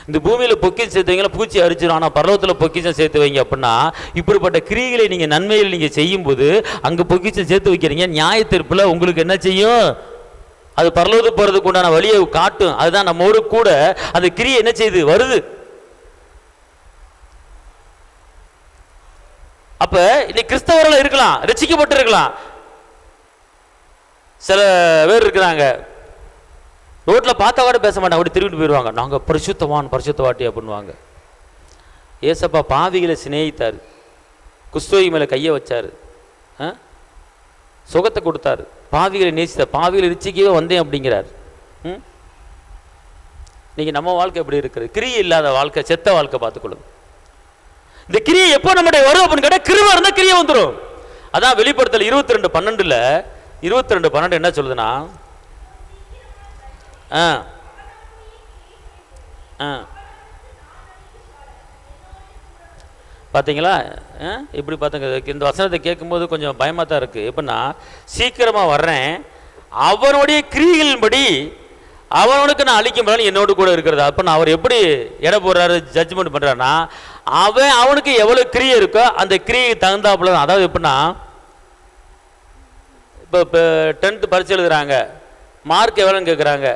இந்த பூமியில பொக்கிஷம் சேர்த்து வைங்களா பூச்சி அரிச்சிடும், ஆனால் பரலோகத்தில் பொக்கிஷம் சேர்த்து வைங்க அப்படின்னா இப்படிப்பட்ட கிரியைகளை நீங்க நன்மையில் நீங்க செய்யும் போது அங்க பொக்கிஷம் சேர்த்து வைக்கிறீங்க. நியாய தீர்ப்புல உங்களுக்கு என்ன செய்யும்? அது பரலோகத்துக்கு போறதுக்கு உண்டான வழியை காட்டும். அதுதான் நம்மோடு கூட அந்த கிரியை என்ன செய்யுது? வருது. அப்ப இன்னைக்கு கிறிஸ்தவர்கள் இருக்கலாம், ரட்சிக்கப்பட்டு இருக்கலாம். சில பேர் இருக்கிறாங்க ரோட்ல பார்த்தா கூட பேச மாட்டாங்க, அப்படி திரும்பிட்டு போயிடுவாங்க. நாங்கள் பரிசுத்தவான் பரிசுத்தவாட்டி அப்படின்வாங்க. ஏசப்பா பாவிகளை சிநேகித்தார், குஸ்தோகி மேலே கையை வச்சார், சுகத்தை கொடுத்தாரு, பாவிகளை நேசித்தார், பாவிகளை ரிச்சிக்கவே வந்தேன் அப்படிங்கிறார். இன்னைக்கு நம்ம வாழ்க்கை எப்படி இருக்குது? கிரியை இல்லாத வாழ்க்கை, செத்த வாழ்க்கை. பார்த்துக்கொள்ளுங்க. இந்த கிரியை எப்போ நம்முடைய வரும் அப்படின்னு கேட்டால் கிருபை இருந்தால் கிரியை வந்துடும். அதான் வெளிப்படுத்தல் 22:12 22:12 என்ன சொல்லுதுன்னா, பார்த்தீங்களா? இப்படி பார்த்துங்க. இந்த வசனத்தை கேட்கும்போது கொஞ்சம் பயமாக தான் இருக்குது. எப்படின்னா, சீக்கிரமாக வர்றேன், அவனுடைய கிரியைகளின்படி அவனுக்கு நான் அழிக்கும் போது என்னோடு கூட இருக்கிறது. அப்போ நான் அவர் எப்படி எடை போடுறாரு, ஜட்ஜ்மெண்ட் பண்ணுறாருன்னா, அவனுக்கு எவ்வளோ கிரியை இருக்கோ அந்த கிரியை தகுந்தாப்புல தான். அதாவது எப்படின்னா, இப்போ 10th பரிட்சை எழுதுறாங்க, மார்க் எவ்வளோன்னு கேட்குறாங்க.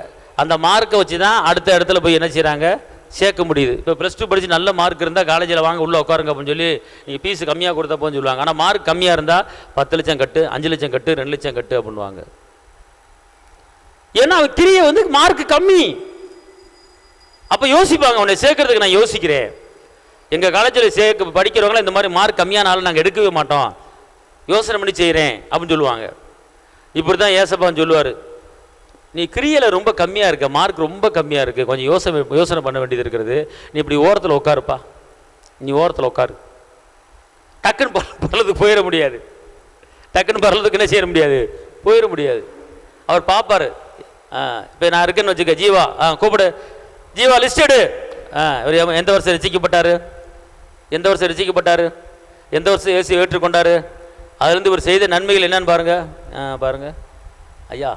அந்த மார்க்கை வச்சு தான் அடுத்த இடத்துல போய் என்ன செய்கிறாங்க, சேர்க்க முடியுது. இப்போ +2 படித்து நல்ல மார்க் இருந்தால் காலேஜில் வாங்க உள்ளே உட்காருங்க அப்படின்னு சொல்லி நீங்கள் ஃபீஸ் கம்மியாக கொடுத்தா போன்னு சொல்லுவாங்க. ஆனால் மார்க் கம்மியாக இருந்தால் 10 லட்சம் கட்டு, 5 லட்சம் கட்டு, 2 லட்சம் கட்டு அப்படின்வாங்க. ஏன்னா அவன் கிரியை மார்க் கம்மி. அப்போ யோசிப்பாங்க, அவனை சேர்க்கறதுக்கு நான் யோசிக்கிறேன். எங்கள் காலேஜில் படிக்கிறவங்களாம் இந்த மாதிரி மார்க் கம்மியான ஆள் நாங்கள் எடுக்கவே மாட்டோம், யோசனை பண்ணி செய்கிறேன் அப்படின்னு சொல்லுவாங்க. இப்படி தான் ஏசப்பான்னு சொல்லுவார், நீ கிரியையில் ரொம்ப கம்மியாக இருக்க, மார்க் ரொம்ப கம்மியாக இருக்குது, கொஞ்சம் யோசனை பண்ண வேண்டியது இருக்கிறது. நீ இப்படி ஓரத்தில் உட்காருப்பா, நீ ஓரத்தில் உட்காரு. டக்குன்னு பரலத்துக்கு போயிட முடியாது, டக்குன்னு பரலத்துக்கு என்ன செய்ய முடியாது, போயிட முடியாது. அவர் பார்ப்பார். இப்போ நான் இருக்கேன்னு வச்சுக்க, ஜீவா கூப்பிடு, ஜீவா லிஸ்ட் எடு. இவர் எந்த வருஷம் ரசிக்கப்பட்டார், எந்த வருஷம் ரசிக்கப்பட்டார், எந்த வருஷம் இயேசு ஏற்றுக்கொண்டார், அதுலேருந்து இவர் செய்த நன்மைகள் என்னன்னு பாருங்கள். பாருங்கள் ஐயா,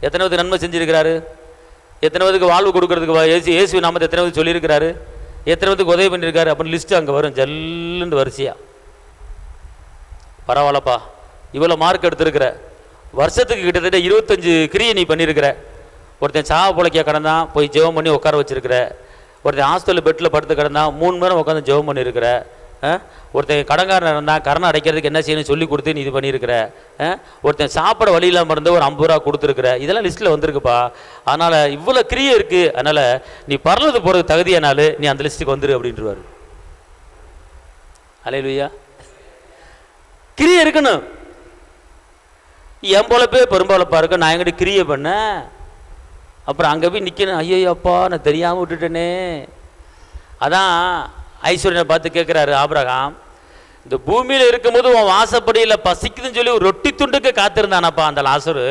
எத்தனை பேருக்கு நன்மை செஞ்சுருக்கிறாரு, எத்தனை பேருக்கு வாழ்வு கொடுக்கறதுக்கு இயேசு நாமத்தை எத்தனை பேருக்கு சொல்லியிருக்கிறாரு, எத்தனை பேருக்கு உதவி பண்ணியிருக்காரு அப்படின்னு லிஸ்ட்டு அங்கே வரும் ஜல்லுண்டு வரிசையாக. பரவாயில்லப்பா, இவ்வளோ மார்க் எடுத்திருக்கிற, வருஷத்துக்கு கிட்டத்தட்ட 25 கிரியை நீ பண்ணியிருக்கிற. ஒருத்தன் சாவ பிழைக்க கிடந்தான், போய் ஜெபம் பண்ணி உட்கார வச்சிருக்கிற. ஒருத்தன் ஹாஸ்டலில் பெட்டில் படுத்து கிடந்தான், 3 மணி நேரம் உட்காந்து ஜெபம் பண்ணியிருக்கிற. ஒருத்தன் கடங்காரன் இருந்தால் கடனை அடைக்கிறதுக்கு என்ன செய்யணும் சொல்லி கொடுத்து நீ இது பண்ணியிருக்கிற. ஒருத்தன் சாப்பிட வழி இல்லாமல் இருந்து ஒரு 50 ரூபா கொடுத்துருக்குற. இதெல்லாம் லிஸ்ட்டில் வந்திருக்குப்பா. அதனால் இவ்வளோ கிரியை இருக்குது, அதனால் நீ பரலது போகிறதுக்கு தகுதியானாலும் நீ அந்த லிஸ்ட்டுக்கு வந்துரு அப்படின்ட்டுருவார். அல்லேலூயா. கிரியை இருக்கணும். என் பொழப்பே பெரும்பொழப்பா இருக்கு, நான் எங்கிட்ட கிரியை பண்ணேன், அப்புறம் அங்கே போய் நிற்கணும். ஐயோ அப்பா, நான் தெரியாமல் விட்டுட்டேனே. அதான் ஐஸ்வர்யனை பார்த்து கேட்குறாரு ஆபிரகாம், இந்த பூமியில் இருக்கும்போது உன் வாசப்படியில் பசிக்குதுன்னு சொல்லி ஒரு ரொட்டி துண்டுக்கு காத்திருந்தானப்பா அந்த லாசரு.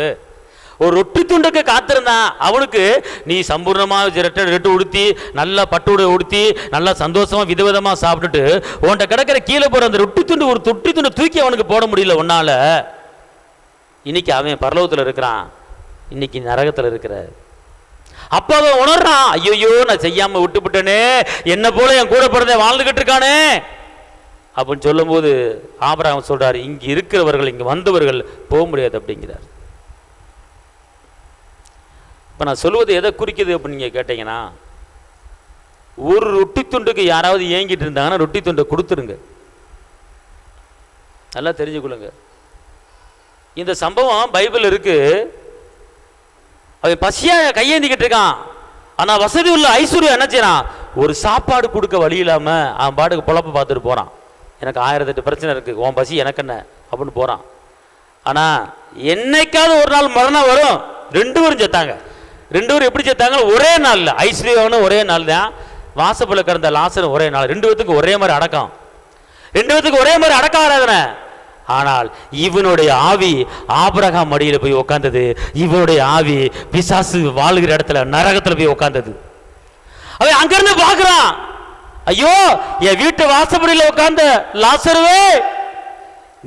ஒரு ரொட்டி துண்டுக்கு காத்திருந்தான். அவனுக்கு நீ சம்பூர்ணமாக ரெட்டு உடுத்தி, நல்லா பட்டு உடுத்தி, நல்லா சந்தோஷமாக விதவிதமாக சாப்பிட்டுட்டு உன்கிட்ட கிடக்கிற கீழே போகிற அந்த ரொட்டி துண்டு, ஒரு தொட்டி துண்டு தூக்கி அவனுக்கு போட முடியல உன்னால. இன்னைக்கு அவன் பரலோகத்தில் இருக்கிறான், இன்னைக்கு நரகத்தில் இருக்கிற. அப்ப அவன் உணர்றான், ஐயோ நான் செய்யாம விட்டுவிட்டனே, என்ன போல என் கூட பிறந்த வாழ்ந்துகிட்டு இருக்கானே அப்படின்னு சொல்லும் போது ஆபிரகாம் சொல்றாரு, இங்க இருக்கிறவர்கள், இங்க வந்தவர்கள் போக முடியாது அப்படிங்கிறார். இப்ப நான் சொல்லுவது எதை குறிக்குது அப்படின்னு நீங்க கேட்டீங்கன்னா, ஒரு ரொட்டி துண்டுக்கு யாராவது ஏங்கிட்டு இருந்தாங்கன்னா ரொட்டி துண்டை கொடுத்துருங்க. நல்லா தெரிஞ்சுக்கொள்ளுங்க. இந்த சம்பவம் பைபிள் இருக்கு. அவன் பசியா கையேந்திக்கிட்டு இருக்கான். ஆனா வசதி உள்ள ஐஸ்வர்யம் என்ன செய்யறான், ஒரு சாப்பாடு கொடுக்க வழி இல்லாம அவன் பாட்டுக்கு பொழப்ப பார்த்துட்டு போறான். எனக்கு 1008 பிரச்சனை இருக்கு, உன் பசி எனக்கு என்ன அப்படின்னு போறான். ஆனா என்னைக்காவது ஒரு நாள் மரணம் வரும். 2 பேரும் செத்தாங்க. 2 பேரும் எப்படி செத்தாங்க, ஒரே நாள்ல. ஐஸ்வர்யவனும் ஒரே நாள் தான், வாசப்பல கிடந்த லாசரும் ஒரே நாள். 2 பேத்துக்கு ஒரே மாதிரி அடக்கம், 2 பேத்துக்கு ஒரே மாதிரி அடக்க ஆராதனை. ஆனால் இவனுடைய ஆவி ஆபிரகாம் மடியில் போய் உட்கார்ந்தது. இவனுடைய ஆவி பிசாசு வாழ்கிற இடத்துல நரகத்துல போய் உட்கார்ந்தது. அவன் அங்கிருந்து பார்க்கிறான், ஐயோ என் வீட்டு வாசப்படியில் உட்கார்ந்த லாசருவே,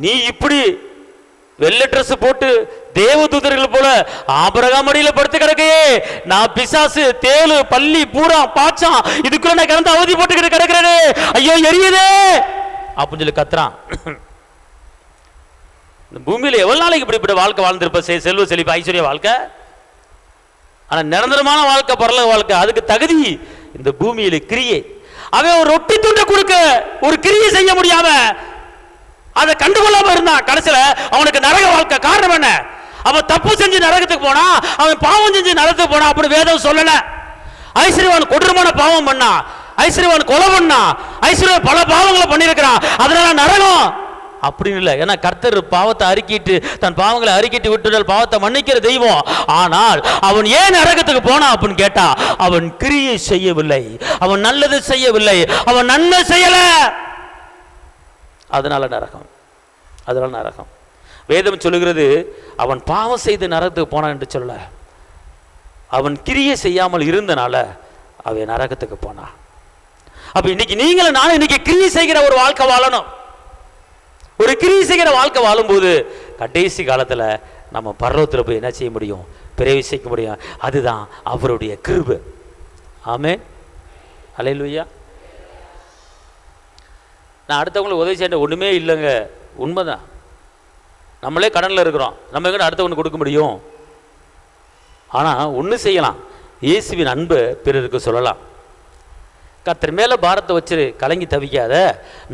நீ இப்படி வெள்ளை ட்ரெஸ் போட்டு தேவதூதர்கள் போல ஆபிரகாம் மடியில படுத்து கிடக்கையே, நான் பிசாசு தேளு பள்ளி பூரா பாச்சான் இதுக்குள்ள நான் கிடந்து அவதி போட்டுக்கிட்டு கிடக்கிறேனே, ஐயோ எரியுதே அப்படின்னு சொல்லி கத்துறான். இந்த பூமியில எவ்வளவு நாளைக்கு இப்படிப்பட்ட வாழ்க்கை வாழ்ந்திருப்ப, செல்வ செழிப்பு ஐஸ்வர்ய வாழ்க்கை. ஆனா நிரந்தரமான வாழ்க்கை, பரலோக வாழ்க்கை, அதுக்கு தகுதி இந்த பூமியில கிரியை. அவன் ஒரு ரொட்டி துண்டை கொடுக்க ஒரு கிரியை செய்ய முடியாம அதை கண்டுகொள்ளாம இருந்தான். கடைசியில அவனுக்கு நரக வாழ்க்கை. காரணம் என்ன? அவன் தப்பு செஞ்சு நரகத்துக்கு போனா, அவன் பாவம் செஞ்சு நரகத்துக்கு போனா அப்படி வேதம் சொல்லல. ஐஸ்வர்யவான் கொடூரமான பாவம் பண்ணா, ஐஸ்வர்யவான் கொலை பண்ணா, ஐஸ்வர்யவான் பல பாவங்களை பண்ணியிருக்கிறான், அதனால நரகம் அப்படின்னு இல்லை. ஏன்னா கர்த்தர் பாவத்தை அறிக்கிட்டு, தன் பாவங்களை அறிக்கிட்டு விட்டுடல் பாவத்தை மன்னிக்கிற தெய்வம். ஆனால் அவன் ஏன் நரகத்துக்கு போனா அப்படின்னு கேட்டா, அவன் கிரியை செய்யவில்லை, அவன் நல்லது செய்யவில்லை, அவன் நன்மை செய்யல, அதனால நரகம். அதனால நரகம். வேதம் சொல்லுகிறது அவன் பாவம் செய்து நரகத்துக்கு போனான் என்று சொல்ல, அவன் கிரியை செய்யாமல் இருந்தனால அவன் நரகத்துக்கு போனான். அப்ப இன்னைக்கு நீங்களும் நானும் இன்னைக்கு கிரியை செய்கிற ஒரு வாழ்க்கை வாழணும். ஒரு கிரியை செய்கிற வாழ்க்கை வாழும்போது கடைசி காலத்துல நம்ம பரலோகத்துல போய் என்ன செய்ய முடியும்? பிரவேசிக்க முடியும். அதுதான் அவருடைய கிருபை. ஆமென், அல்லேலூயா. நான் அடுத்தவங்களுக்கு உதவி செய்ய ஒண்ணுமே இல்லைங்க, உண்மைதான். நம்மளே கடனில் இருக்கிறோம், நம்ம எங்கே அடுத்தவனுக்கு கொடுக்க முடியும்? ஆனால் ஒன்று செய்யலாம், இயேசுவின் அன்பை பிறருக்கு சொல்லலாம். கர்த்தர் மேலே பாரத்தை வச்சிரு, கலங்கி தவிக்காத,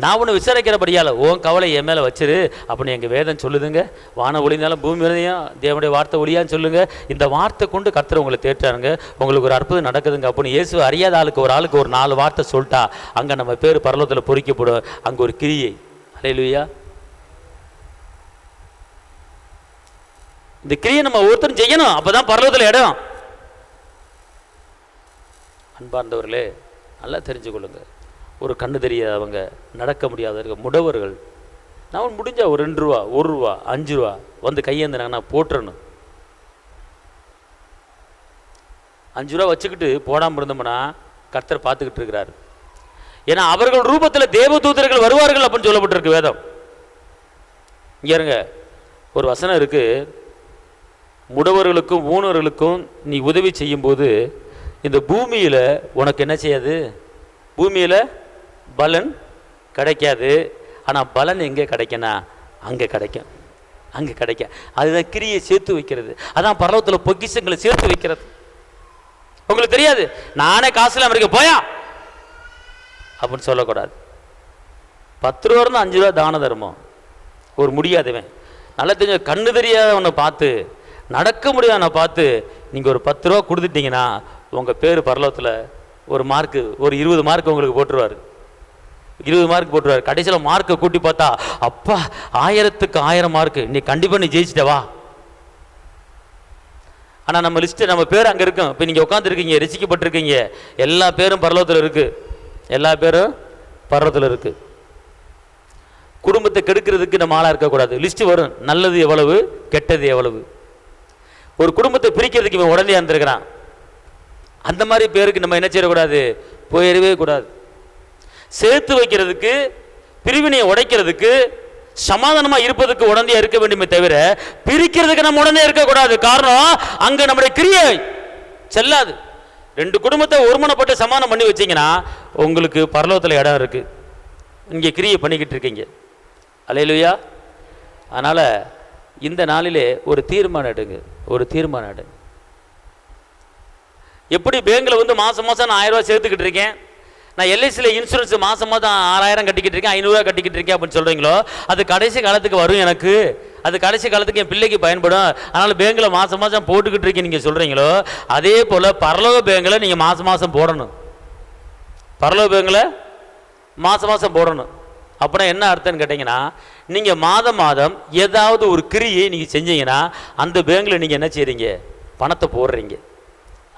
நான் ஒன்று விசாரிக்கிறபடியால் உன் கவலை என் மேலே வச்சிரு அப்படின்னு எங்கள் வேதம் சொல்லுதுங்க. வான ஒளிந்தாலும் பூமி ஒளியும் தேவனுடைய வார்த்தை ஒளியான்னு சொல்லுங்க. இந்த வார்த்தை கொண்டு கர்த்தர் உங்களை தேற்றாருங்க, உங்களுக்கு ஒரு அற்புதம் நடக்குதுங்க அப்படின்னு இயேசு அறியாத ஆளுக்கு ஒரு 4 வார்த்தை சொல்லிட்டா அங்கே நம்ம பேர் பரலோகத்தில் பொறிக்கப்படும். அங்கே ஒரு கிரியை. அல்லேலூயா. இந்த கிரியை நம்ம ஒவ்வொருத்தரும் செய்யணும், அப்பதான் பரலோகத்தில் இடம். அன்பார்ந்தவர்களே, நல்லா தெரிஞ்சு கொள்ளுங்க. ஒரு கண்ணு தெரியாதவங்க, நடக்க முடியாதவங்க, முடவர்கள், நான் முடிஞ்சா ஒரு 2 ரூபா 1 ரூபா 5 ரூபா வந்து கையேந்தினாங்கன்னா போட்டுறணும். 5 ரூபா வச்சுக்கிட்டு போடாமல் இருந்தோம்னா கர்த்தர் பார்த்துக்கிட்டு இருக்கிறாரு. ஏன்னா அவர்கள் ரூபத்தில் தேவதூதர்கள் வருவார்கள் அப்படின்னு சொல்லப்பட்டிருக்கு வேதம். இங்க இருங்க, ஒரு வசனம் இருக்கு, முடவர்களுக்கும் ஊனர்களுக்கும் நீ உதவி செய்யும் போது இந்த பூமியில் உனக்கு என்ன செய்யாது? பூமியில் பலன் கிடைக்காது. ஆனால் பலன் எங்கே கிடைக்கணும்? அங்கே கிடைக்கும், அங்கே கிடைக்கும். அதுதான் கிரியை சேர்த்து வைக்கிறது, அதான் பரலோகத்தில் பொக்கிஷங்களை சேர்த்து வைக்கிறது. உங்களுக்கு தெரியாது, நானே காசுல இருக்கேன் போயா அப்படின்னு சொல்லக்கூடாது. 10 ரூபா இருந்து 5 ரூபா தான தர்மம். ஒரு முடியாதவன், நல்லா தெரிஞ்ச கண்ணு தெரியாதவனை பார்த்து, நடக்க முடியாதவனை பார்த்து நீங்கள் ஒரு 10 ரூபா கொடுத்துட்டீங்கன்னா உங்கள் பேர் பரலோகத்தில் ஒரு மார்க்கு, ஒரு 20 மார்க் உங்களுக்கு போட்டுருவார். 20 மார்க் போட்டுருவார். கடைசியில் மார்க்கை கூட்டி பார்த்தா, அப்பா 1000க்கு 1000 மார்க்கு, நீ கண்டிப்பாக நீ ஜெயிச்சிட்டவா. ஆனால் நம்ம லிஸ்ட்டு, நம்ம பேர் அங்கே இருக்கும். இப்போ நீங்கள் உட்காந்துருக்கீங்க, ரசிக்கப்பட்டிருக்கீங்க, எல்லா பேரும் பரலோகத்தில் இருக்குது, எல்லா பேரும் பரலோகத்தில் இருக்குது. குடும்பத்தை கெடுக்கிறதுக்கு நம்ம ஆளாக இருக்கக்கூடாது. லிஸ்ட்டு வரும், நல்லது எவ்வளவு, கெட்டது எவ்வளவு. ஒரு குடும்பத்தை பிரிக்கிறதுக்கு இவன் உடனே இருந்திருக்கிறான், அந்த மாதிரி பேருக்கு நம்ம என்ன செய்யக்கூடாது? போயிடவே கூடாது. சேர்த்து வைக்கிறதுக்கு, பிரிவினையை உடைக்கிறதுக்கு, சமாதானமா இருப்பதுக்கு உடனே இருக்க வேண்டுமே தவிர பிரிக்கிறதுக்கு நம்ம உடனே இருக்கக்கூடாது. காரணம், அங்க நம்முடைய கிரியை செல்லாது. 2 குடும்பத்தை ஒருமனப்பட்டு சமாதானம் பண்ணி வச்சீங்கன்னா உங்களுக்கு பரலோகத்தில் இடம் இருக்கு. இங்கே கிரியை பண்ணிக்கிட்டு இருக்கீங்க. அல்லேலூயா. அதனால இந்த நாளிலே ஒரு தீர்மானம் எடுங்க, ஒரு தீர்மானம் எடுங்க. எப்படி பேங்கில் வந்து மாதம் மாதம் நான் 1000 ரூபா சேர்த்துக்கிட்டு இருக்கேன், நான் எல்ஐசியில் இன்சூரன்ஸ் மாதம் மாதம் 6000 கட்டிக்கிட்டு இருக்கேன், 500 ரூபா கட்டிக்கிட்டு இருக்கேன் அப்படின்னு சொல்கிறீங்களோ, அது கடைசி காலத்துக்கு வரும் எனக்கு, அது கடைசி காலத்துக்கு என் பிள்ளைக்கு பயன்படும், அதனால் பேங்கில் மாதம் மாதம் போட்டுக்கிட்டு இருக்கேன் நீங்கள் சொல்கிறீங்களோ, அதே போல் பரலோக பேங்கில் நீங்கள் மாதம் மாதம் போடணும். பரலோக பேங்கில் மாதம் மாதம் போடணும். அப்படின்னா என்ன அர்த்தம்னு கேட்டிங்கன்னா, நீங்கள் மாதம் மாதம் ஏதாவது ஒரு கிரியை நீங்கள் செஞ்சீங்கன்னா அந்த பேங்கில் நீங்கள் என்ன செய்கிறீங்க? பணத்தை போடுறீங்க.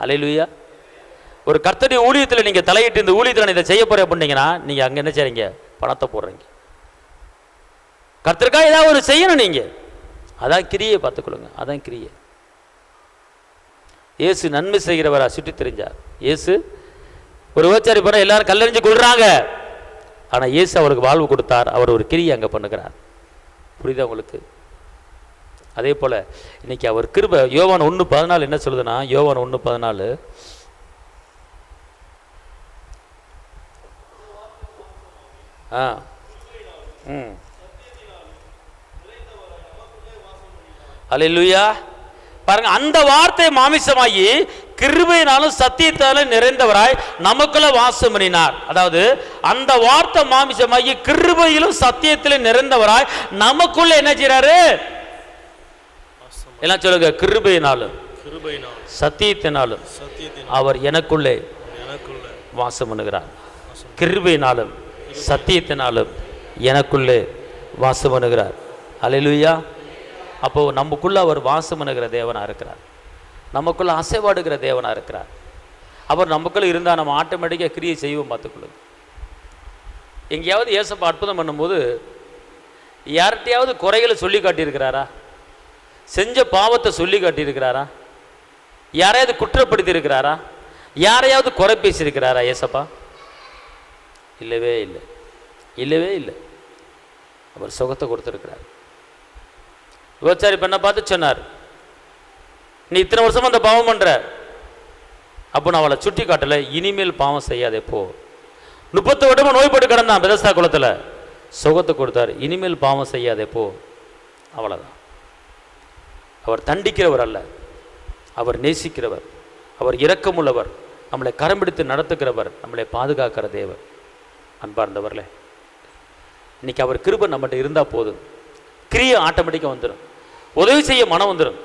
அல்லேலூயா. ஒரு கர்த்தருடைய ஊழியத்தில் நீங்கள் தலையிட்டு இந்த ஊழியத்தில் இதை செய்ய போகிறேன் அப்படின்னீங்கன்னா நீங்கள் அங்கே என்ன செய்றீங்க? பணத்தை போடுறீங்க. கர்த்தருக்காக ஏதாவது ஒரு செய்யணும் நீங்க. அதான் கிரியை பார்த்துக்கொள்ளுங்க, அதான் கிரியை. இயேசு நன்மை செய்கிறவரா சுற்றி தெரிஞ்சார். இயேசு ஒரு விபச்சாரி போன எல்லாரும் கல்லெறிஞ்சு கொள்றாங்க, ஆனா இயேசு அவருக்கு வாழ்வு கொடுத்தார். அவர் ஒரு கிரியை அங்க பண்ணுகிறார். புரியுதா உங்களுக்கு? அதே போல இன்னைக்கு அவர் கிருபை. யோவான் 1:14 என்ன சொல்லுதுன்னா, யோவான் 1:14, அல்லேலூயா. பாருங்க, அந்த வார்த்தை மாமிசமாகி கிருபையினாலும் சத்தியத்தாலும் நிறைந்தவராய் நமக்குள்ள வாசம் பண்ணினார். அதாவது அந்த வார்த்தை மாமிசமாகி கிருபையிலும் சத்தியத்திலும் நிறைந்தவராய் நமக்குள்ள என்ன செய்றாரு? எல்லாம் சொல்லுங்க, கிருபையினாலும் சத்தியத்தினாலும் அவர் எனக்குள்ளே வாசம் பண்ணுகிறார். கிருபையினாலும் சத்தியத்தினாலும் எனக்குள்ளே வாசம் பண்ணுகிறார். அல்லேலூயா. அப்போ நமக்குள்ள அவர் வாசம் பண்ணுகிற தேவனா இருக்கிறார், நமக்குள்ள அசைவாடுகிற தேவனா இருக்கிறார். அவர் நமக்குள்ள இருந்தால் நம்ம ஆட்டோமேட்டிக்காக கிரியை செய்வோம். பார்த்துக்கொள்ளுங்க. எங்கேயாவது ஏசப்பா அற்புதம் பண்ணும்போது யார்கிட்டையாவது குறைகளை சொல்லி காட்டியிருக்கிறாரா? செஞ்ச பாவத்தை சொல்லி காட்டியிருக்கிறாரா? யாரையாவது குற்றப்படுத்தி இருக்கிறாரா? யாரையாவது குறை பேசியிருக்கிறாரா ஏசப்பா? இல்லவே இல்லை, இல்லவே இல்லை. அவர் சுகத்தை கொடுத்துருக்கிறார். விபச்சாரி பெண்ணை பார்த்து சொன்னார், நீ இத்தனை வருஷமா அந்த பாவம் பண்ற. அப்போ நான் அவளை சுட்டி காட்டல, இனிமேல் பாவம் செய்யாதே போ. 30 வருடமா நோய்பட்டு கிடந்தான் பெதஸ்தா குளத்துல, சுகத்தை கொடுத்தார். இனிமேல் பாவம் செய்யாதே போ. அவ்வளவுதான். அவர் தண்டிக்கிறவர் அல்ல, அவர் நேசிக்கிறவர், அவர் இரக்கமுள்ளவர், நம்மளை கரம் பிடித்து நடத்துகிறவர், நம்மளை பாதுகாக்கிற தேவர். அன்பார்ந்தவர்களே, இன்னைக்கு அவர் கிருபை நம்மகிட்ட இருந்தால் போதும், கிரியை ஆட்டோமேட்டிக்காக வந்துடும். உதவி செய்ய மனம் வந்துடும்.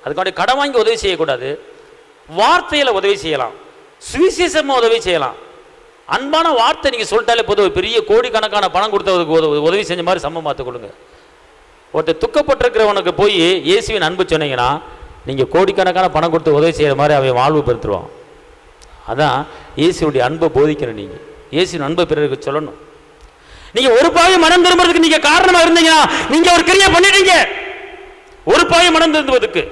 அதுக்காண்டி கடன் வாங்கி உதவி செய்யக்கூடாது. வார்த்தையில் உதவி செய்யலாம், சுவிசேஷமாக உதவி செய்யலாம். அன்பான வார்த்தை நீங்கள் சொல்லிட்டாலே போதும், பெரிய கோடிக்கணக்கான பணம் கொடுத்தவருக்கு உதவி செஞ்ச மாதிரி சமம் பார்த்துக்கொள்ளுங்க. ஒருத்தர் துக்கப்பட்டிருக்கிறவனுக்கு போய் இயேசுவின் அன்பு சொன்னீங்கன்னா, நீங்கள் கோடிக்கணக்கான பணம் கொடுத்து உதவி செய்கிற மாதிரி அவன் வாழ்வு பெறுத்துருவான். அதான் இயேசுடைய அன்பை போதிக்கணும். நீங்கள் இயேசுவின் அன்பை பிறருக்கு சொல்லணும். நீங்க ஒரு பாவி மனம் திரும்புறதுக்கு நீங்க காரணமா இருந்தீங்கன்னா நீங்க ஒரு கிரியை பண்ணிட்டீங்க. ஒரு பாவி மனம் திரும்புவதற்கு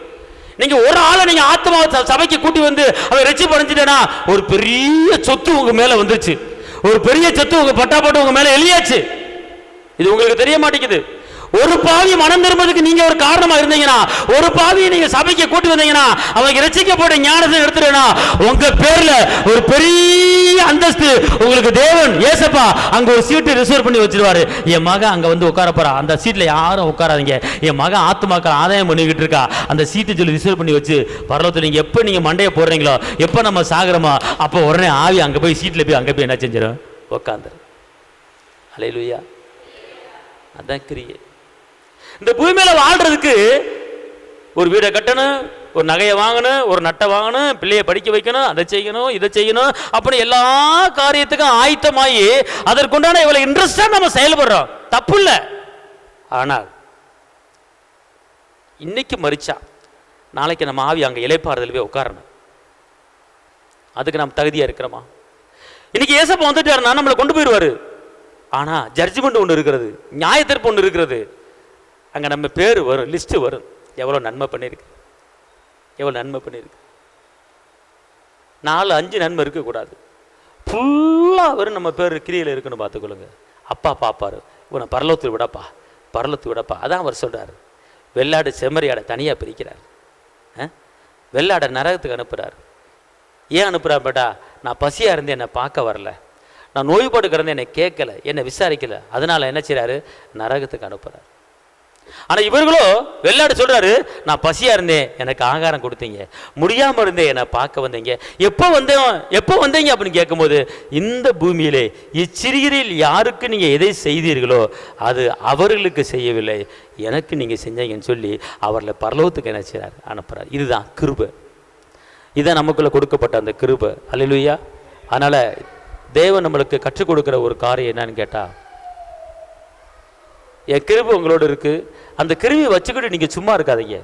நீங்க ஒரு ஆளை நீங்க ஆத்மா சபைக்கு கூட்டி வந்து அவன் ரட்சிப்பு அடைஞ்சிட்டேன்னா, ஒரு பெரிய சொத்து உங்க மேல வந்துருச்சு, ஒரு பெரிய சொத்து உங்க பட்டா போட்டு உங்க மேல எழுதியாச்சு. இது உங்களுக்கு தெரிய மாட்டேங்குது. ஒரு பாவி மனம் திரும்புறதுக்கு நீங்க ஒரு காரணமா இருந்தீங்கன்னா, ஒரு பாவியை நீங்க சபைக்கு கூட்டி வந்தீங்கன்னா, அவங்க ரட்சிக்கப்பட்ட ஞானத்தை எடுத்துட்டா, உங்க பேர்ல ஒரு பெரிய அந்தஸ்து உங்களுக்கு தேவன் ஏசப்பா அங்க ஒரு சீட்டு ரிசர்வ் பண்ணி வச்சிருவாரு. என் மகன் அங்க வந்து உட்கார போறா, அந்த சீட்ல யாரும் உட்காராதீங்க, என் மகன் ஆத்துமாக்கள் ஆதாயம் பண்ணிக்கிட்டு இருக்கா, அந்த சீட்டு சொல்லி ரிசர்வ் பண்ணி வச்சு பரலோகத்தில் நீங்க எப்ப நீங்க மண்டையை போடுறீங்களோ, எப்ப நம்ம சாகுறோமோ, அப்போ உடனே ஆவி அங்க போய் சீட்ல போய் அங்க போய் என்ன செஞ்சிடும்? உட்காந்துரு. அல்லேலூயா. அதான் கிரியை. இந்த பூமியில வாழ்றதுக்கு ஒரு வீடை கட்டணும், ஒரு நகையை வாங்கணும், ஒரு நட்டை வாங்கணும், பிள்ளையை படிக்க வைக்கணும், அதை செய்யணும், இதை செய்யணும், அப்படி எல்லா காரியத்துக்கும் ஆயத்தமாகி அதற்குண்டான இவ்வளவு இன்ட்ரெஸ்டா நம்ம செயல்படுறோம். தப்பு இல்லை. ஆனால் இன்னைக்கு மறிச்சா நாளைக்கு நம்ம ஆவி அங்க இளைப்பாறுதல் போய் உட்காரணும். அதுக்கு நம்ம தகுதியா இருக்கிறோமா? இன்னைக்கு ஏசப்பா வந்துட்டாருன்னா நம்மளை கொண்டு போயிடுவாரு. ஆனா ஜட்ஜ்மெண்ட் ஒன்று இருக்கிறது, நியாய தீர்ப்பு ஒன்று இருக்கிறது. அங்கே நம்ம பேர் வரும், லிஸ்ட்டு வரும். எவ்வளோ நன்மை பண்ணியிருக்கு, எவ்வளோ நன்மை பண்ணியிருக்கு. 4-5 நன்மை இருக்கக்கூடாது, ஃபுல்லாக வரும் நம்ம பேர் கிரியில் இருக்குன்னு பார்த்துக்கொள்ளுங்க. அப்பா பார்ப்பார், இவனை பரலோகத்தில் விடப்பா, பரலோகத்தில் விடப்பா. அதான் அவர் சொல்கிறார். வெள்ளாடு செம்மறியாடை தனியாக பிரிக்கிறார், வெள்ளாடை நரகத்துக்கு அனுப்புகிறார். ஏன் அனுப்புகிறார் பேட்டா? நான் பசியாக இருந்து என்னை பார்க்க வரல, நான் நோய்பாடு கிடந்து என்னை கேட்கல, என்னை விசாரிக்கல, அதனால் என்ன செய்கிறாரு? நரகத்துக்கு அனுப்புகிறார். ஆனா இவர்களோ வெள்ளாடு சொல்றாரு, நான் பசியா இருந்தேன், எனக்கு ஆகாரம் கொடுத்தீங்க, முடியாம இருந்தேன், என்னை பார்க்க வந்தீங்க. எப்போ வந்தீங்க அப்படின்னு கேட்கும்போது, இந்த பூமியிலே இச்சிறியரில் யாருக்கு நீங்க எதை செய்தீர்களோ அது அவர்களுக்கு செய்யவில்லை, எனக்கு நீங்க செஞ்சீங்கன்னு சொல்லி அவர்களை பரலோகத்துக்கு என்ன செய்றார்? அனுப்புறார். இதுதான் கிருபை. இதான் நமக்குள்ள கொடுக்கப்பட்ட அந்த கிருபை. அல்லேலூயா. அதனால தேவன் நம்மளுக்கு கற்றுக் கொடுக்கிற ஒரு காரியம் என்னன்னு கேட்டா, என் கிருபை உங்களோட இருக்கு, அந்த கிருவியை வச்சுக்கிட்டு நீங்க சும்மா இருக்காதீங்க.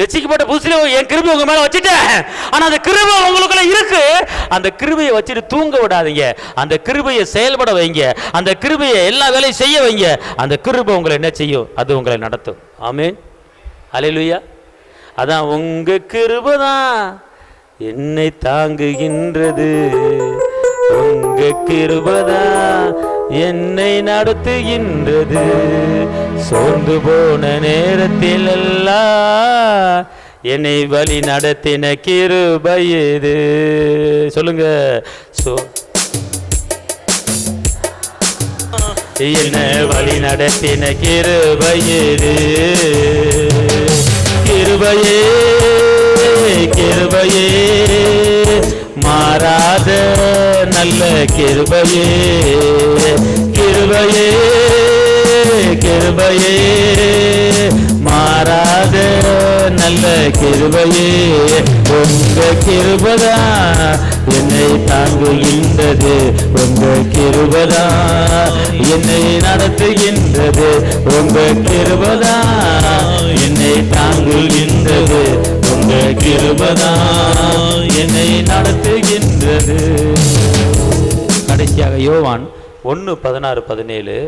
ரட்சிக்கப்பட்ட புதுசுல என் கிருபை உங்க மேல வச்சுட்டேன், ஆனா அந்த கிருபை உங்களுக்குள்ள இருக்கு. அந்த கிருபையை வச்சுட்டு தூங்க விடாதீங்க, அந்த கிருபையை செயல்பட வைங்க, அந்த கிருபையை எல்லா வேலையும் செய்ய வைங்க. அந்த கிருபை உங்களை என்ன செய்யும்? அது உங்களை நடத்தும். ஆமென், அல்லேலூயா. அதான் உங்க கிருபை தான் என்னை தாங்குகின்றது, உங்க கிருபை தான் என்னை நடத்துகின்றது, சோர்ந்து போன நேரத்தில் எல்லாம் என்னை வழி நடத்தின கிருபை இது. சொல்லுங்க, என்னை வழி நடத்தின கிருபை இது. கிருபையே கிருபையே மாறாத நல்ல கிருபையே, கிருபையே கிருபையே மாறாத நல்ல கிருபையே, உங்க கிருபதா என்னை தாங்குகின்றது, உங்க கிருபதா என்னை நடத்துகின்றது, உங்க கிருபதா என்னை தாங்குகின்றது, உங்க கிருபதா என்னை நடத்துகின்றது. கடைசியாக யோவான் 1:16-17,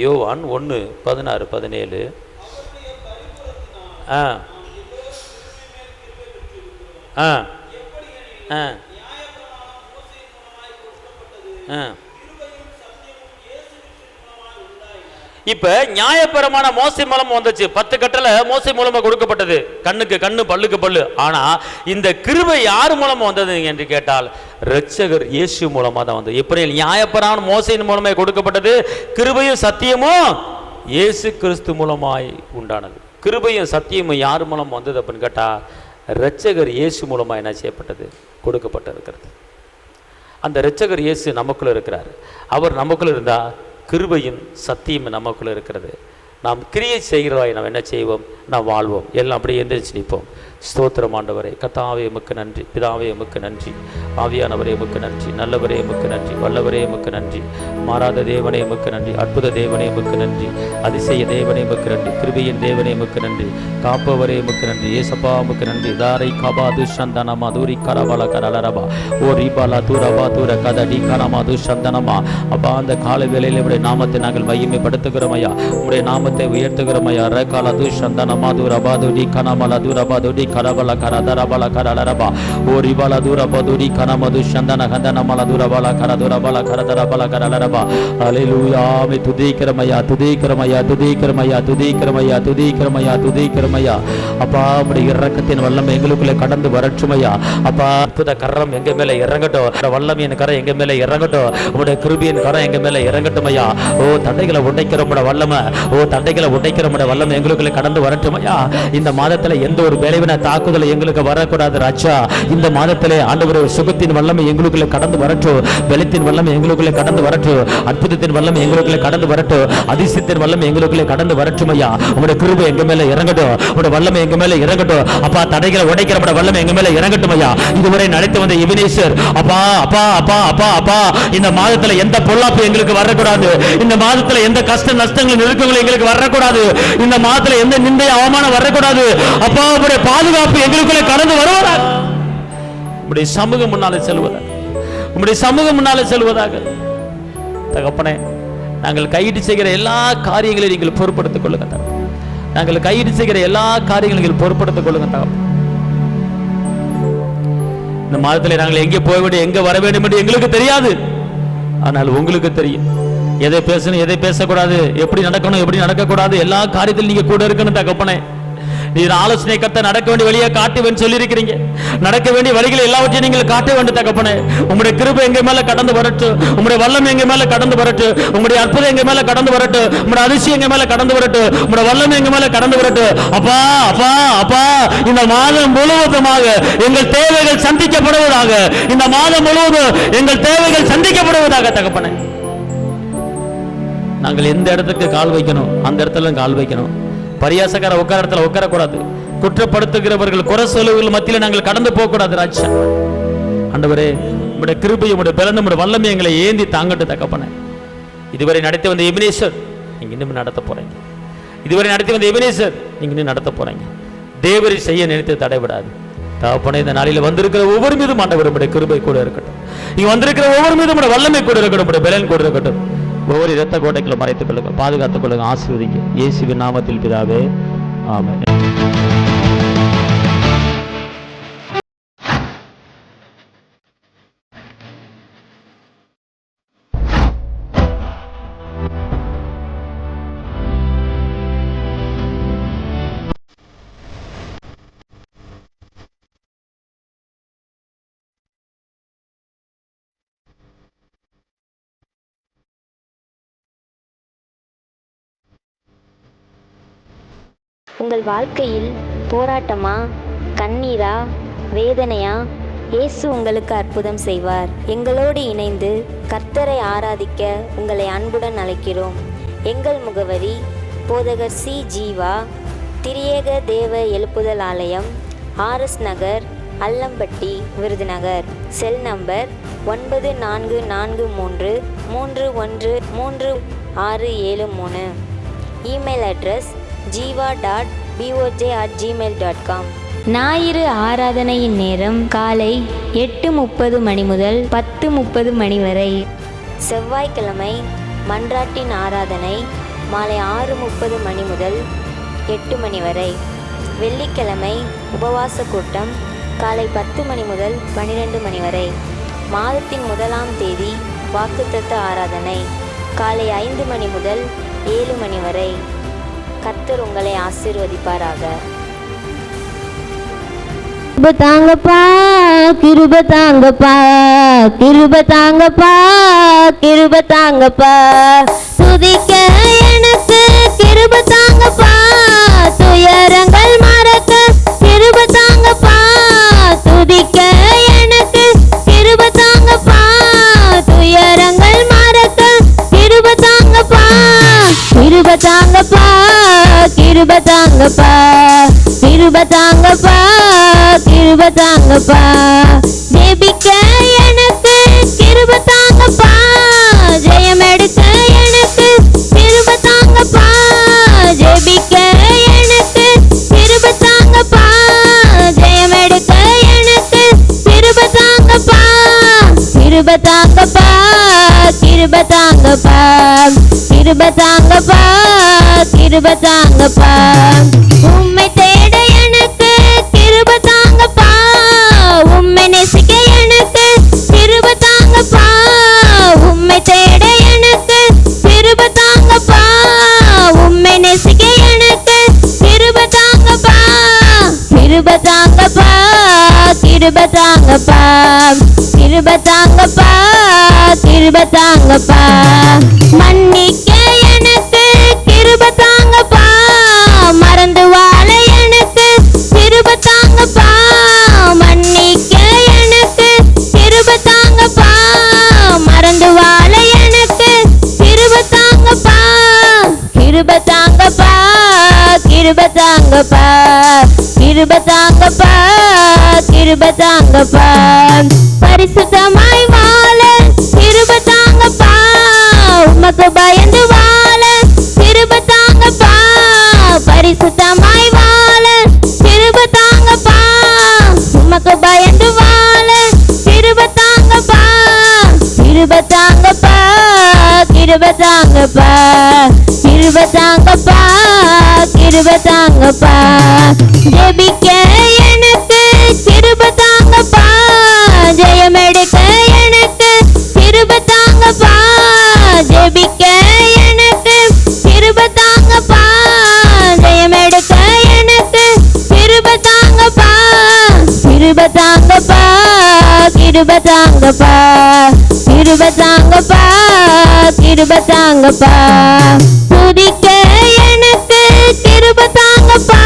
யோவான் 1:16-17. ஆ ஆ ஆ ஆ இப்ப நியாயபரமான மோசே மூலமா வந்துச்சு. 10 கட்டளை மோசே மூலமா கொடுக்கப்பட்டது, கண்ணுக்கு கண்ணு பல்லுக்கு பல்லு. ஆனா இந்த கிருபை யார் மூலமா வந்தது என்று கேட்டால் இரட்சகர் இயேசு மூலமா தான் வந்தது. இப்படி நியாயபரமான மோசையின் மூலமா கொடுக்கப்பட்டது, கிருபையும் சத்தியமும் இயேசு கிறிஸ்து மூலமாய் உண்டானது. கிருபையும் சத்தியமும் யார் மூலம் வந்தது அப்படின்னு கேட்டா இரட்சகர் இயேசு மூலமா என்ன செய்யப்பட்டது? கொடுக்கப்பட்டிருக்கிறது. அந்த இரட்சகர் இயேசு நமக்குள்ள இருக்கிறார். அவர் நமக்குள்ள இருந்தா கிருபையும் சத்தியம் நமக்குள்ள இருக்கிறது. நாம் கிரியை செய்கிறவாய் நாம் என்ன செய்வோம்? நாம் வாழ்வோம். எல்லாம் அப்படியே எந்திரிச்சு நிற்போம். ஸ்தோத்திரம் ஆண்டவரே, கர்த்தாவே உமக்கு நன்றி, பிதாவே உமக்கு நன்றி, ஆவியானவரே உமக்கு நன்றி, நல்லவரே உமக்கு நன்றி, வல்லவரே உமக்கு நன்றி, மாறாத தேவனே உமக்கு நன்றி, அற்புத தேவனே உமக்கு நன்றி, அதிசய தேவனே உமக்கு நன்றி, கிருபையின் தேவனே உமக்கு நன்றி, காப்பவரே உமக்கு நன்றி, ஏசப்பா உமக்கு நன்றி. தாரை கபாது சந்தனமா தூரி கரபல கரலரபா ஓ ரிபாலா தூரபா தூர கதடி கனமாது சந்தனமா. அப்பா, அந்த கால வேளையில் உடைய நாமத்தை நாங்கள் மகிமைப்படுத்துகிறோம் ஐயா, உடைய நாமத்தை உயர்த்துகிறோம் ஐயா. ரகால து சந்தனமா தூரபா துடி கனமல தூரபா துடி கரபல கரதரபல கரலரபா ஓ ரிபாலா தூரபா துடி கனமது சந்தன கந்தனமல தூரபல கரதுரபல கரதரபல கரலரபா. ஹல்லேலூயா. மே துதிக்கிறோம் ஐயா, துதிக்கிறோம் ஐயா, துதிக்கிறோம் ஐயா, துதிக்கிறோம் ஐயா, துதிக்கிறோம் ஐயா, துதிக்கிறோம் ஐயா. அப்பா, உடைய இரக்கத்தின் வல்லமை எங்களுக்குள்ளே கடந்து வரட்டும் ஐயா. அப்பா, அற்புத கரம் எங்க மேல இறங்கட்டும், வல்லமையின் கரம் எங்க மேல இறங்கட்டும், உடைய கிருபையின் கரம் எங்க மேல இறங்கட்டும் ஐயா. ஓ தடைகளை உடைக்கிற உடைய வல்லமை, ஓ தடைகளை உடைக்கிற உடைய வல்லமை எங்களுக்குள்ளே கடந்து வரட்டும் ஐயா. இந்த மாதத்துல எந்த ஒரு விளைவின தாக்குதலை எங்களுக்கு வரக்கூடாது ராஜா. இந்த மாதத்திலே ஆண்டவரே சுகத்தின் வல்லமை எங்களுக்குள்ளே கடந்து வரட்டும், வெள்ளத்தின் வல்லமை எங்களுக்குள்ளே கடந்து வரட்டும், அற்புதத்தின் வல்லமை எங்களுக்குள்ளே கடந்து வரட்டும், அதிசயத்தின் வல்லமை எங்களுக்குள்ளே கடந்து வரட்டும் ஐயா. உங்களுடைய கிருபை எங்க மேல இறங்கட்டும், உங்களுடைய வல்லமை எங்க மேல இறங்கட்டும் அப்பா. தடைகளை உடைக்கிற வல்லமை எங்க மேல இறங்கட்டும் ஐயா. இதுவரை நடத்தி வந்த எபினேசர் அப்பா அப்பா அப்பா அப்பா அப்பா, இந்த மாதத்துல எந்த பொல்லாப்பு எங்களுக்கு வரக்கூடாது, இந்த மாதத்துல எந்த கஷ்ட நஷ்டங்கள் நெருக்கங்கள் எங்களுக்கு வரக்கூடாது, இந்த மாதத்துல எந்த நிந்தை அவமானம் வரக்கூடாது அப்பா. உங்களுடைய பாதுகாப்பு எங்களுக்குள்ளே கடந்து வருவதாக, உங்களுடைய சமூகம் முன்னாலே செல்வதாக, உங்களுடைய சமூகம் முன்னாலே செல்வதாக. தகப்பனே, நாங்கள் கையிட்டு செய்கிற எல்லா காரியங்களையும் நீங்கள் பொறுப்படுத்திக் கொள்ளுங்க. நாங்கள் கையிட்டு செய்கிற எல்லா காரியங்களையும் நீங்கள் பொறுப்படுத்திக் கொள்ளுங்க தகப்பனே. இந்த மாதத்தில் நாங்கள் எங்கே போக வேண்டும், எங்கே வர வேண்டும் என்று எங்களுக்கு தெரியாது, ஆனால் உங்களுக்கு தெரியும். எதை பேசணும், எதை பேசக்கூடாது, எப்படி நடக்கணும், எப்படி நடக்கக்கூடாது, எல்லா காரியத்திலும் நீங்க கூட இருக்கணும் தகப்பனே. நீர் ஆலோசனை கத்த நடக்க வேண்டிய வழியை காட்டுவேன் சொல்லி இருக்கிறீங்க. நடக்க வேண்டிய வழிகளை எல்லாவற்றையும் நீங்கள் காட்ட வேண்டும் தகப்பனே. உங்களுடைய கிருபை எங்க மேல கடந்து வரட்டும், உங்களுடைய வல்லமை எங்க மேல கடந்து வரட்டும், உங்களுடைய அற்புதம் எங்க மேல கடந்து வரட்டும், உங்களுடைய அதிசயம் எங்க மேல கடந்து வரட்டும், உங்களுடைய வல்லமை எங்க மேல கடந்து வரட்டும் அப்பா அப்பா அப்பா. இந்த மாதம் முழுவதுமாக எங்கள் தேவைகள் சந்திக்கப்படுவதாக, இந்த மாதம் முழுவதும் எங்கள் தேவைகள் சந்திக்கப்படுவதாக தகப்பனே. நாங்கள் எந்த இடத்துக்கு கால் வைக்கணும் அந்த இடத்துல கால் வைக்கணும். பரியாசக்கார உட்கார இடத்துல உட்காரக்கூடாது, குற்றப்படுத்துகிறவர்கள் குறை சொல்லுவர்கள் மத்தியில் நாங்கள் கடந்து போகக்கூடாது ராஜா. ஆண்டவரே, உங்களுடைய கிருபை, உங்களுடைய பலன், உங்களுடைய வல்லமை எங்களை ஏந்தி தாங்கட்டு தகப்பனே. இதுவரை நடத்தி வந்த எபினேசர் நீங்க இன்னும் நடத்த போறீங்க. இதுவரை நடத்தி வந்த எபினேசர் நீங்க இன்னும் நடத்த போறீங்க. தேவரை செய்ய நினைத்து தடைபடாது. தகப்பனே, இந்த நாளில் வந்திருக்கிற ஒவ்வொரு மீதும் ஆண்டவருடைய கிருபை கூட இருக்கட்டும். இங்க வந்திருக்கிற ஒவ்வொரு மீதும் வல்லமை கூட இருக்கட்டும், பலன் கூட இருக்கட்டும். ஒவ்வொரு இரத்த கோட்டைகளை மறைத்துக் கொள்ளுங்க, பாதுகாத்துக் கொள்ளுங்க, ஆசீர்வதிங்க. இயேசுவின் நாமத்தில் பிதாவே, ஆமென். உங்கள் வாழ்க்கையில் போராட்டமா, கண்ணீரா, வேதனையா? இயேசு உங்களுக்கு அற்புதம் செய்வார். எங்களோடு இணைந்து கர்த்தரை ஆராதிக்க உங்களை அன்புடன் அழைக்கிறோம். எங்கள் முகவரி: போதகர் சி. ஜீவா, திரியேக தேவ எழுப்புதல் ஆலயம், RS Nagar, Allampatti, Virudhunagar. Cell number 9433313673. Email address jiva.boj@gmail.com. ஞாயிறு ஆராதனையின் நேரம் காலை 8:30 மணி முதல் 10:30 மணி வரை. செவ்வாய்க்கிழமை மன்றாட்டின் ஆராதனை மாலை 6:30 மணி முதல் 8 மணி வரை. வெள்ளிக்கிழமை உபவாச கூட்டம் காலை 10 மணி முதல் 12 மணி வரை. மாதத்தின் 1ஆம் தேதி வாக்குத்தத்த ஆராதனை காலை 5 மணி முதல் 7 மணி வரை. கர்த்தர் உங்களை ஆசீர்வதிப்பாராக. தாங்கப்பா, கிருப தாங்கப்பா, கிருப தாங்கப்பா, கிருப தாங்கப்பா, துதிக்க எனக்கு கிருப தாங்கப்பா, துயரங்கள் மறக்க கிருப தாங்கப்பா, துதிக்க எனக்கு கிருப தாங்கப்பா, துயரங்கள் மறக்க கிருப தாங்கப்பா, கிருப தாங்கப்பா, கிருப தாங்கப்பா, கிருப தாங்கப்பா, கிருப தாங்கப்பா, ஜெபிக்க எனக்கு கிருப தாங்கப்பா, ஜெயம் எடுக்க எனக்கு கிருப தாங்கப்பா, ஜெபிக்க எனக்கு கிருப தாங்கப்பா, ஜெயம் எடுக்க எனக்கு கிருப தாங்கப்பா, கிருப தாங்கப்பா, கிருப தாங்கப்பா, கிருப தாங்கப்பா, கிருப தாங்கப்பா, உம்மை தேட எனக்கு கிருப தாங்கப்பா, உம்மை நேசிக்க எனக்கு கிருப தாங்கப்பா, உம்மை தேட எனக்கு கிருப தாங்கப்பா, உம்மை நேசிக்க எனக்கு கிருப தாங்கப்பா, கிருப தாங்கப்பா, கிருப தாங்கப்பா, கிருப தாங்கப்பா, கிருப தாங்கப்பா, மன்னிக்க எனக்கு கிருப தாங்கப்பா, மறந்து வாழ எனக்கு கிருப தாங்கப்பா, மன்னிக்க எனக்கு கிருப தாங்கப்பா, மறந்து வாழ எனக்கு கிருப தாங்கப்பா, கிருப தாங்கப்பா, கிருப தாங்கப்பா, கிருப தாங்கப்பா, கிருப தாங்கப்பா, பரிசுத்தமாய் வாழ கிருப தாங்கப்பா, உமக்கு பயந்து வாழ கிருப தாங்கப்பா, பரிசுத்தமாய் வாழ கிருப தாங்கப்பா, உமக்கு பயந்து வாழ கிருப தாங்கப்பா, கிருப தாங்கப்பா, கிருப தாங்கப்பா, கிருப தாங்கப்பா, கிருப தாங்கப்பா, ஜெபிக்க எனக்கு கிருப தாங்கப்பா, ஜெயம் எடுக்க எனக்கு கிருப தாங்கப்பா, ஜெபிக்க எனக்கு கிருப தாங்கப்பா, ஜெயம் எடுக்க எனக்கு கிருப தாங்கப்பா, கிருப தாங்கப்பா, கிருப தாங்கப்பா, கிருப தாங்கப்பா, கிருப தாங்கப்பா, துதிக்க எனக்கு கிருப தாங்கப்பா,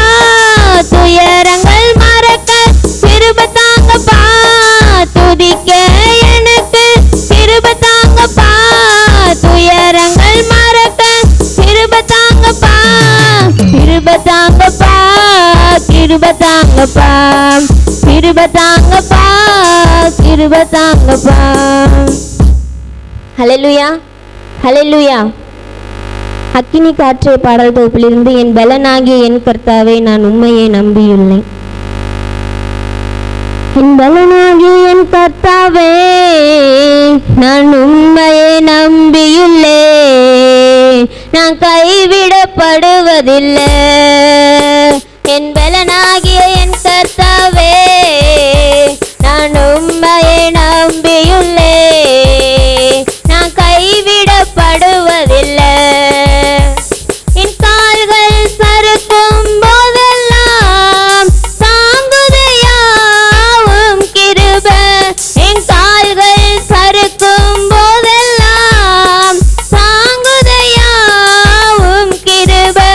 துயரங்கள் மறக்க கிருப தாங்கப்பா, துதிக்க எனக்கு கிருப தாங்கப்பா, துயரங்கள் மறக்க கிருப தாங்கப்பா, கிருப தாங்கப்பா, கிருப தாங்கப்பா, கிருப தாங்கப்பா, கிருப தாங்கப்பா. ஹல்லேலூயா, ஹல்லேலூயா, அக்கினி காற்றே பாடல் தொகுப்பிலிருந்து என் பலனாகிய என் கர்த்தாவே நான் உம்மையே நம்பியுள்ளேன். என் பலனாகிய என் கர்த்தாவே நான் உம்மையே நம்பியுள்ளேன், நான் கைவிடப்படுவதில்லை. என் பலனாகிய என் கர்த்தாவே நான் உம்மையே நம்பியுள்ளேன், நான் கைவிடப்படுவதில்லை. என் கால்கள் சறுக்கும் போதெல்லாம் தாங்குதையாவும் கிருபை. என் கால்கள் சறுக்கும் போதெல்லாம் தாங்குதையாவும் கிருபை.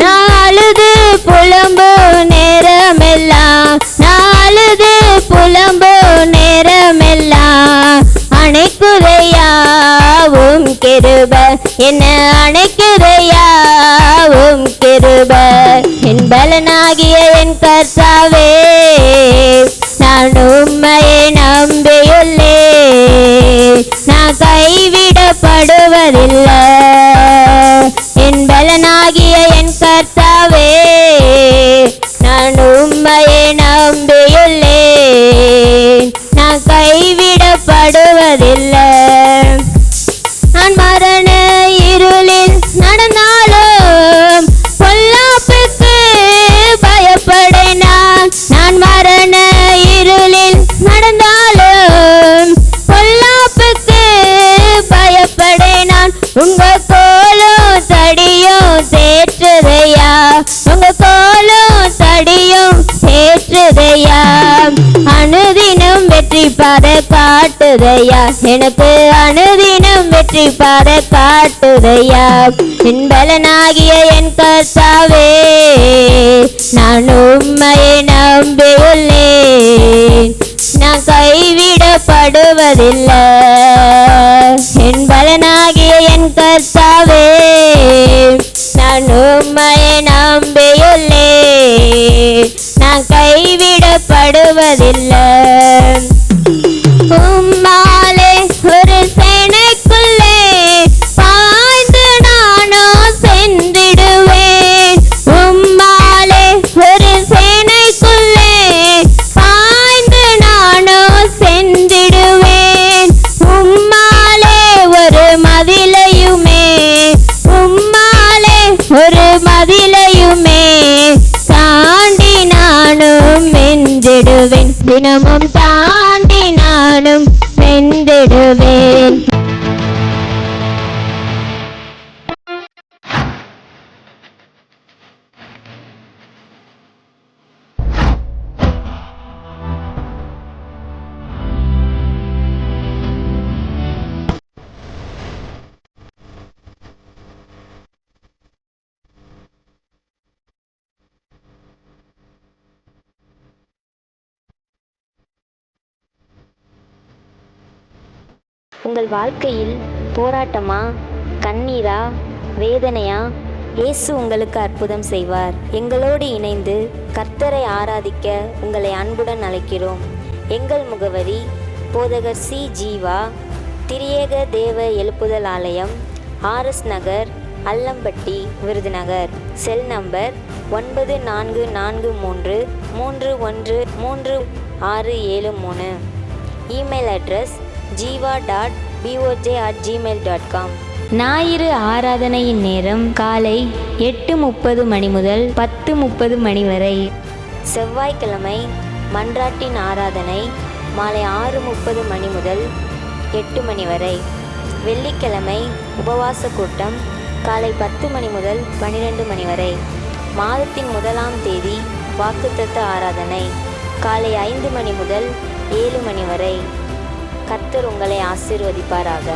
நான் அழுது புலம்பு நேரமெல்லாம், நான் அழுது புலம்பு நேரமெல்லாம் அணைக்குதையாவும் கிருபை, என்ன அணைக்குதையாவும் கிருபை. என் பலனாகிய என் கர்த்தாவே நான் உம்மையே நம்பியுள்ளேன், நான் கைவிடப்படுவதில்லை. என் பலனாகிய என் கர்த்தாவே நான் உம்மையே நம்பியுள்ளேன், நான் கைவிடப்படுவதில்லை. நான் மரண இருளில் நடந்தாலும் பொல்லாப்புக்கு பயப்படேன். நான் மரண இருளில் நடந்தாலும் பொல்லாப்புக்கு பயப்படேன். உங்க கோலும் தடியும் தேற்றுதையா, உங்க கோலும் தடியும் தேற்றுதையா. அனுதினம் வெற்றி பாத காட்டுதையா, எனக்கு அனுதினம் வெற்றி பாத காட்டுதையா. என் பலனாகிய என் கர்த்தாவே நான் உம்மையே நம்பியுள்ளேன், நான் கைவிடப்படுவதில்லை. என் பலனாகிய என் கர்த்தாவே நான் உம்மையே நம்பியுள்ளேன், நான் கைவிடப்படுவதில்லை. உம்மாலே ஒரு சேனைக்குள்ளே பாய்ந்து நானோ சென்றிடுவேன். உம்மாலே ஒரு சேனைக்குள்ளே பாய்ந்து நானோ சென்றிடுவேன். உம்மாலே ஒரு மதிலையுமே, உம்மாலே ஒரு மதிலையுமே தாண்டி நானும் வென்றிடுவேன். தினமும் தாண்டி நானும் வென்றிடுவேன். உங்கள் வாழ்க்கையில் போராட்டமா, கண்ணீரா, வேதனையா? இயேசு உங்களுக்கு அற்புதம் செய்வார். எங்களோடு இணைந்து கர்த்தரை ஆராதிக்க உங்களை அன்புடன் அழைக்கிறோம். எங்கள் முகவரி போதகர் சி. ஜீவா, திரியேக தேவ எழுப்புதல் ஆலயம், RS Nagar, Allampatti, Virudhunagar. Cell number 9443313673. Email address jiva.boj@gmail.com. ஞாயிறு ஆராதனையின் நேரம் காலை 8:30 மணி முதல் 10:30 மணி வரை. செவ்வாய்க்கிழமை மன்றாட்டின் ஆராதனை மாலை 6:30 மணி முதல் 8 மணி வரை. வெள்ளிக்கிழமை உபவாச கூட்டம் காலை 10 மணி முதல் 12 மணி வரை. மாதத்தின் 1ஆம் தேதி வாக்குத்தத்த ஆராதனை காலை 5 மணி முதல் 7 மணி வரை. கர்த்தர் உங்களை ஆசீர்வதிப்பாராக.